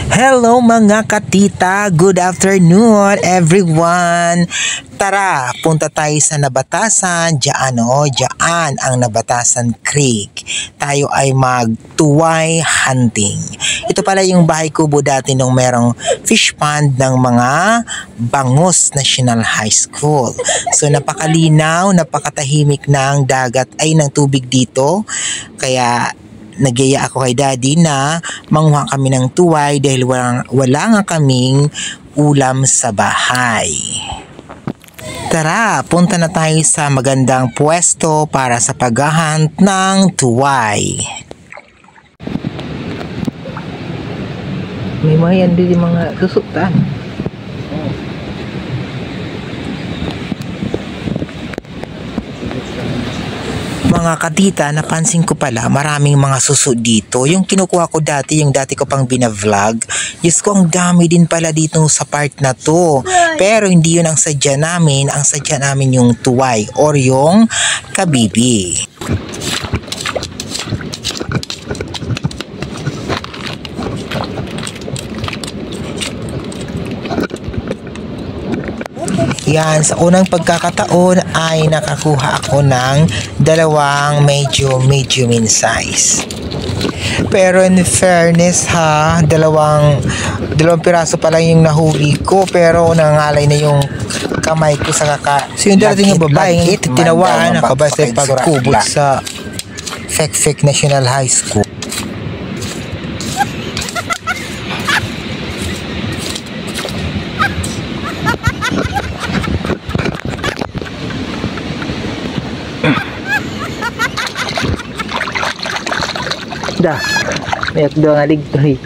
Hello mga katita, good afternoon everyone. Tara, punta tayo sa Nabatasan, diyan ang Nabatasan Creek. Tayo ay mag-tuway hunting. Ito pala yung bahay kubo dati nung merong fish pond ng mga Bangus National High School. So napakalinaw, napakatahimik ng dagat ay ng tubig dito. Kaya nagyaya ako kay Daddy na manguha kami ng tuway dahil wala nga kaming ulam sa bahay. Tara, punta na tayo sa magandang pwesto para sa paghahunt ng tuway. May mga yan din mga susuktan. Mga katita, napansin ko pala maraming mga suso dito. Yung kinukuha ko dati, yung dati ko pang binavlog. Yes ko, ang dami din pala dito sa part na to. Pero hindi yun ang sadya namin. Ang sadya namin yung tuway or yung kabibi. Yan, sa unang pagkakataon ay nakakuha ako ng dalawang medyo medium in size. Pero in fairness ha, dalawang piraso pa lang yung nahuli ko, pero nangangalay na yung kamay ko sa So yung darating yung babae, tinawaan nakabasa pagkubot sa Fek National High School. Dah, may akdo nga ligtoy.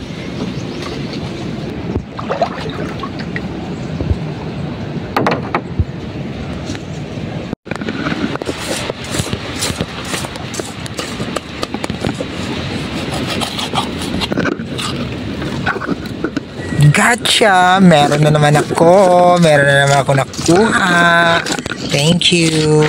Gotcha! Meron na naman ako nakuha. Thank you.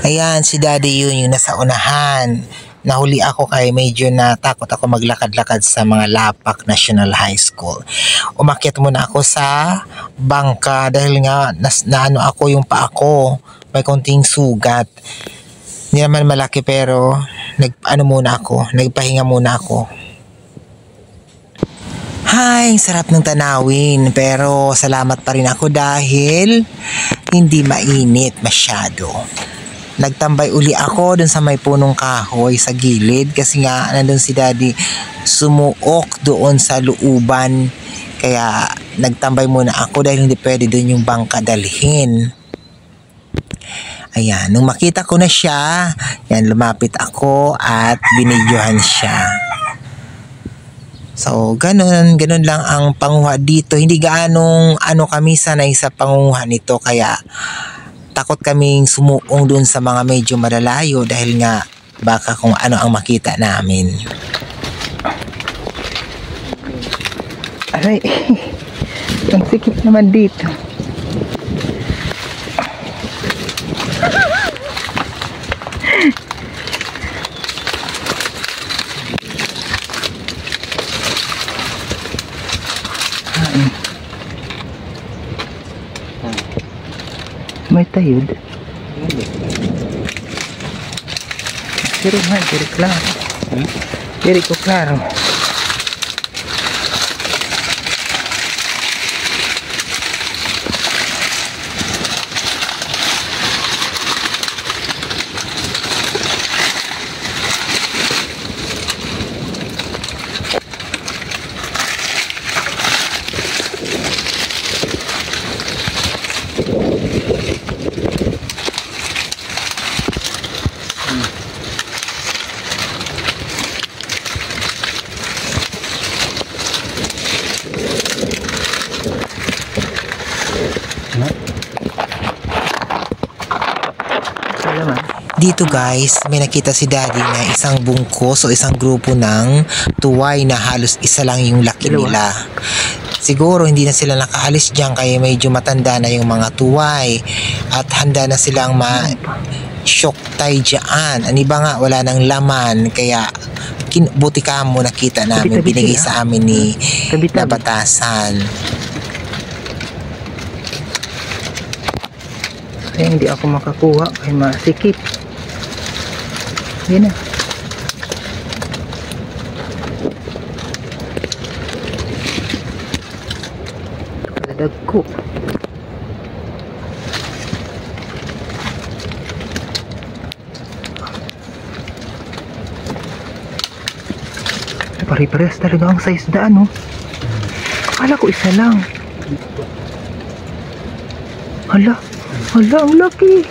Ayan, si Daddy yun yung nasa unahan. Nahuli ako kay medyo natakot ako maglakad-lakad sa mga Lapak National High School. Umakyat muna ako sa bangka dahil nga naano ako yung paa ko. May konting sugat. Hindi naman malaki pero nagpahinga muna ako. Hay, sarap ng tanawin pero salamat pa rin ako dahil hindi mainit masyado. Nagtambay uli ako dun sa may punong kahoy sa gilid kasi nga nandun si Daddy sumuok doon sa looban. Kaya nagtambay muna ako dahil hindi pwede dun yung bangka dalhin. Ayan, nung makita ko na siya, yan, lumapit ako at binidyohan siya. So, ganun lang ang panguha dito. Hindi gaanong kami sanay sa panguha nito kaya takot kaming sumuong dun sa mga medyo malalayo dahil nga baka kung ano ang makita namin. Aray, ang sikip naman dito. May tayod. Pero nga, very klaro. Very ko klaro. Dito guys, may nakita si daddy na isang bungkos o isang grupo ng tuway na halos isa lang yung laki nila. Siguro hindi na sila nakaalis dyan kaya medyo matanda na yung mga tuway at handa na silang ma-shock tayo dyan. Ano ba nga, wala nang laman kaya buti ka mo nakita namin, binigay sa amin ni Nabatasan. Kaya hindi ako makakuha kay masikip. Yan na. Dagko. Pare-pares talaga ang size daan, no? Akala ko isa lang. Hala, ang laki.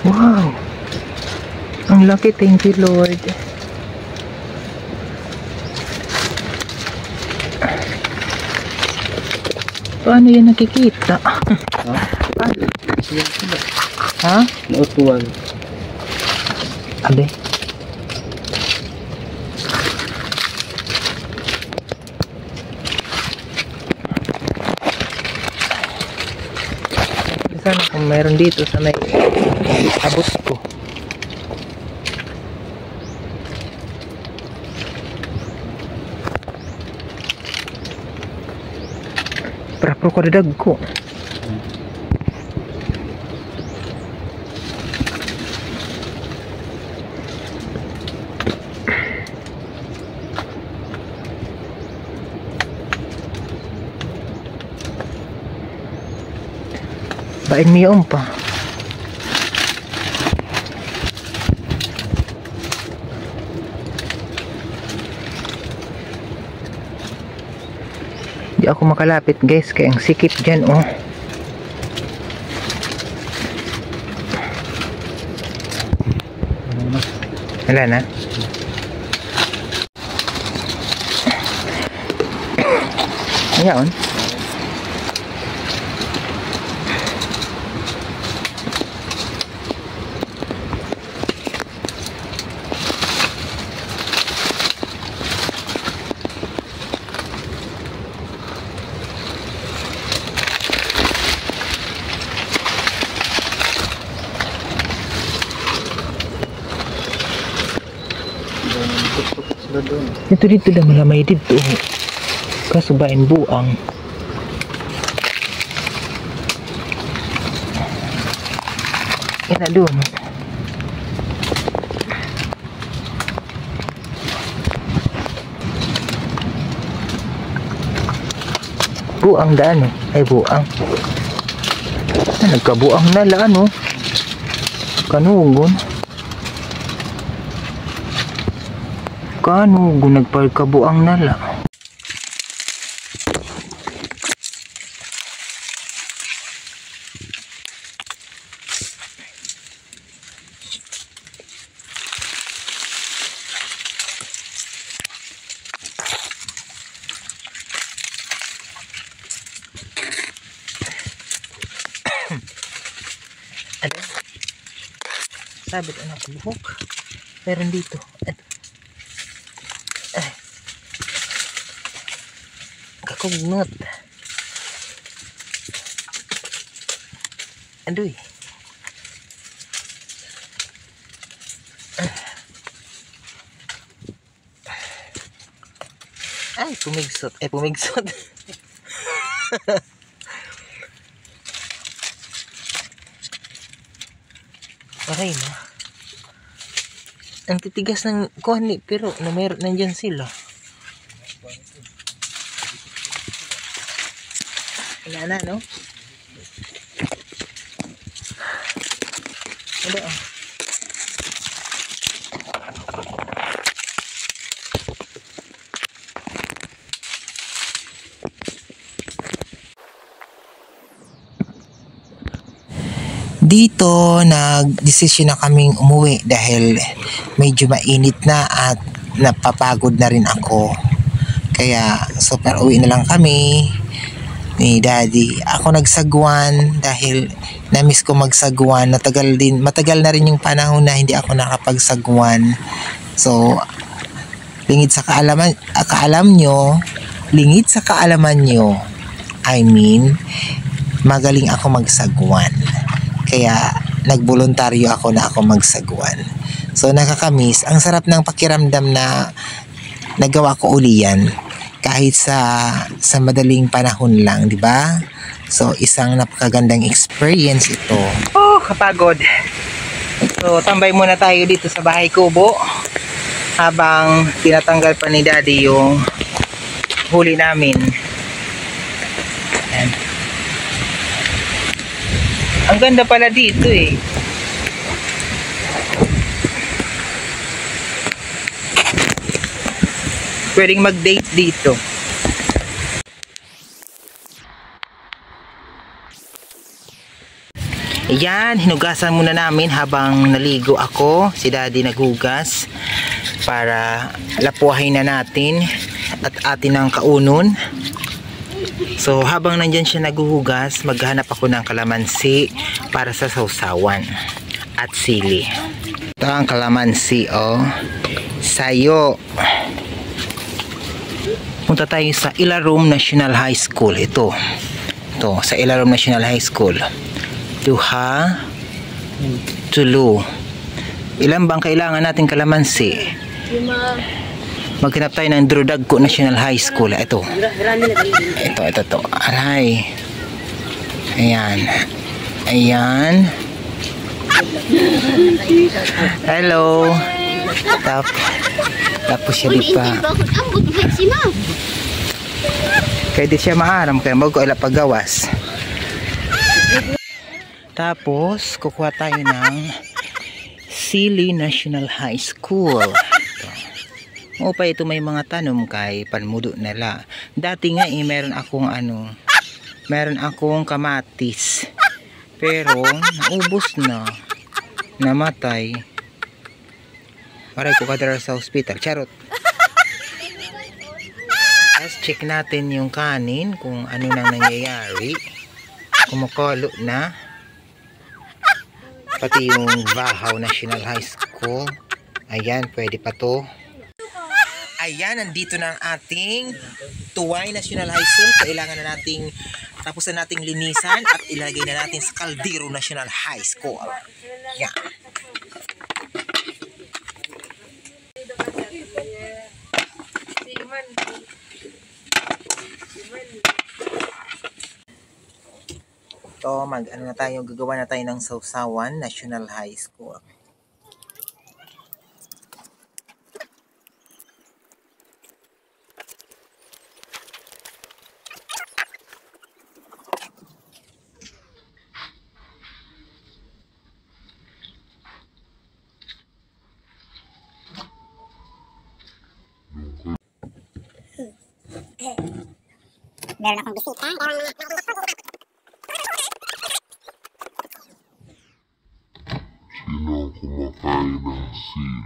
Wow. Ang laki, thank you Lord. Paano yan nakikita? Ha? Nautuan. Abe. Sana kung meron dito sa may abot ko. Pero ko dadag ko. Bain miyon pa. Di ako makalapit guys kaya ang sikip dyan oh. Wala na. Ayan. Ito dito na malamay dito. Kaso bain buang. Ina doon. Buang daan ay buang. Nagkabuang na laan kanugon. Kanugon nagpagkabuang nala. Ano? Sabit anak buhok. Meron dito. Kakugnot. Aduy. Ay, pumigsot. Pumigsot. Aray na. Ang titigas ng kuhan pero na meron nandyan sila. Wala na, no? Wala, Dito, nag-desisyon na kaming umuwi dahil medyo mainit na at napapagod na rin ako. Kaya, super uwi na lang kami. ni Daddy. Ako nagsagwan dahil na-miss ko magsagwan. Matagal na rin yung panahon na hindi ako nakapagsagwan. So, lingid sa kaalaman nyo, I mean, magaling ako magsagwan. Kaya, nagboluntaryo ako na ako magsagwan. So, nakakamiss. Ang sarap ng pakiramdam na nagawa ko uli yan. Kahit sa madaling panahon lang, di ba? So, isang napakagandang experience ito. Oh, kapagod. So, tambay muna tayo dito sa bahay kubo habang tinatanggal pa ni Daddy yung huli namin. Ayan. Ang ganda pala dito eh. Pwedeng mag-date dito. Ayan, hinugasan muna namin habang naligo ako. Si Daddy naghugas para lapuahin na natin at atin ang kaunon. So habang nandyan siya naghuhugas, maghanap ako ng kalamansi para sa sausawan at sili. Ito ang kalamansi, oh. Sayo. Punta tayo sa Ilarum National High School. Ito sa Ilarum National High School. Duha, tulo. Ilan bang kailangan natin kalamansi? Maghanap tayo ng Drudagco National High School. Ito. Aray. Ayan. Hello. Tapos siya di pa. Kaya di siya maaram. Kaya mag ko ila paggawas. Tapos, kukuha tayo ng Sili National High School. O pa ito may mga tanom kay panmudo nila. Dati nga meron akong kamatis. Pero naubos na. Namatay. Aray ko kadara sa hospital. Charot. Let's check natin yung kanin kung ano nang nangyayari. Kumukolo na. Pati yung Vahaw National High School. Ayan, pwede pa to. Ayan, nandito na ang ating Tuway National High School. Kailangan na nating tapos na nating linisan at ilagay na natin sa Caldero National High School. Yan. Ito, gagawa na tayo ng Sausawan National High School. Meron akong bisita. Sino ang kumakain ng sili?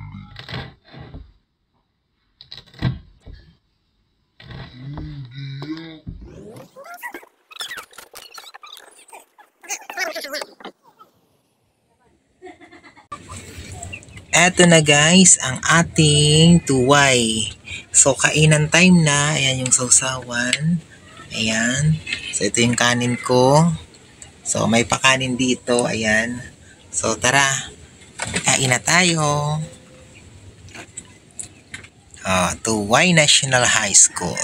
Eto na guys, ang ating tuway. So, kainan time na. Ayan yung sausawan. Ayan. So, ito yung kanin ko. So, may pakanin dito. Ayan. So, tara. Kain na tayo. Tuway National High School.